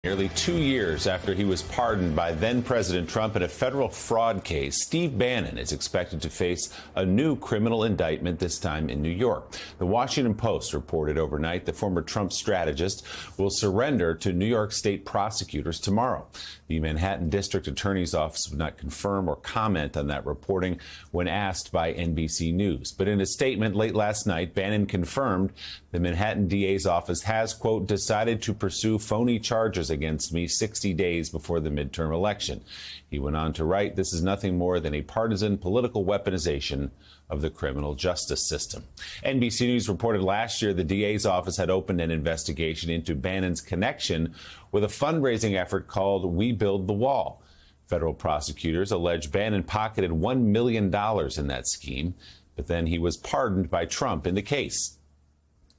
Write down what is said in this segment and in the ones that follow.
Nearly 2 years after he was pardoned by then-President Trump in a federal fraud case, Steve Bannon is expected to face a new criminal indictment, this time in New York. The Washington Post reported overnight the former Trump strategist will surrender to New York State prosecutors tomorrow. The Manhattan District Attorney's Office would not confirm or comment on that reporting when asked by NBC News. But in a statement late last night, Bannon confirmed the Manhattan DA's office has, quote, decided to pursue phony charges against me 60 days before the midterm election. He went on to write, this is nothing more than a partisan political weaponization of the criminal justice system. NBC News reported last year the DA's office had opened an investigation into Bannon's connection with a fundraising effort called We Build the Wall. Federal prosecutors allege Bannon pocketed $1 million in that scheme, but then he was pardoned by Trump in the case.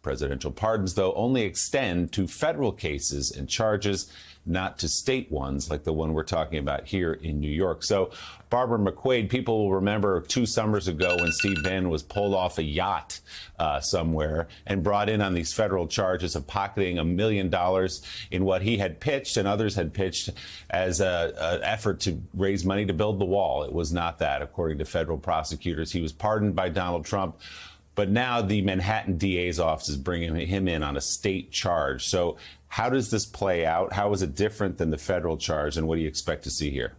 Presidential pardons, though, only extend to federal cases and charges, not to state ones like the one we're talking about here in New York. So, Barbara McQuade, people will remember 2 summers ago when Steve Bannon was pulled off a yacht somewhere and brought in on these federal charges of pocketing $1 million in what he had pitched and others had pitched as an effort to raise money to build the wall. It was not that, according to federal prosecutors. He was pardoned by Donald Trump. But now the Manhattan DA's office is bringing him in on a state charge. So how does this play out? How is it different than the federal charge? And what do you expect to see here?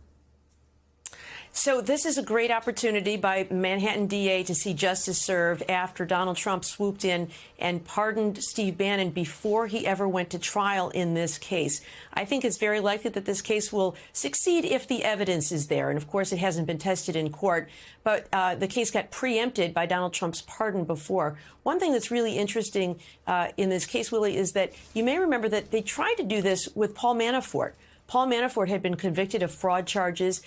So this is a great opportunity by Manhattan DA to see justice served after Donald Trump swooped in and pardoned Steve Bannon before he ever went to trial in this case. I think it's very likely that this case will succeed if the evidence is there. And, of course, it hasn't been tested in court. But the case got preempted by Donald Trump's pardon before. One thing that's really interesting in this case, Willie, is that you may remember that they tried to do this with Paul Manafort. Paul Manafort had been convicted of fraud charges.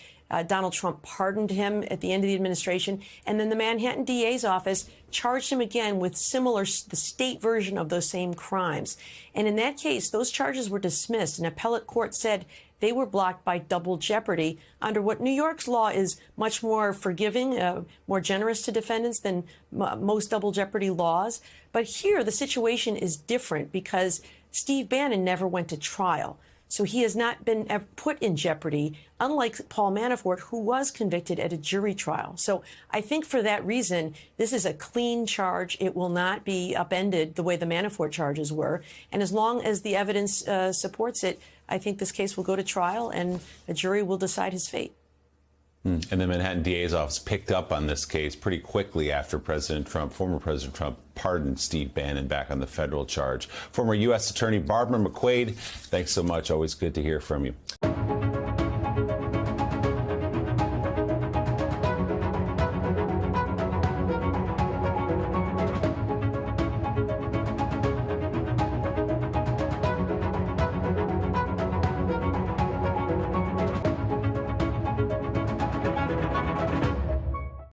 Donald Trump pardoned him at the end of the administration. And then the Manhattan DA's office charged him again with the state version of those same crimes. And in that case, those charges were dismissed. An appellate court said they were blocked by double jeopardy under what New York's law is much more forgiving, more generous to defendants than most double jeopardy laws. But here, the situation is different because Steve Bannon never went to trial. So he has not been put in jeopardy, unlike Paul Manafort, who was convicted at a jury trial. So I think for that reason, this is a clean charge. It will not be upended the way the Manafort charges were. And as long as the evidence supports it, I think this case will go to trial and a jury will decide his fate. And the Manhattan DA's office picked up on this case pretty quickly after former President Trump pardoned Steve Bannon back on the federal charge. Former U.S. Attorney Barbara McQuade, thanks so much. Always good to hear from you.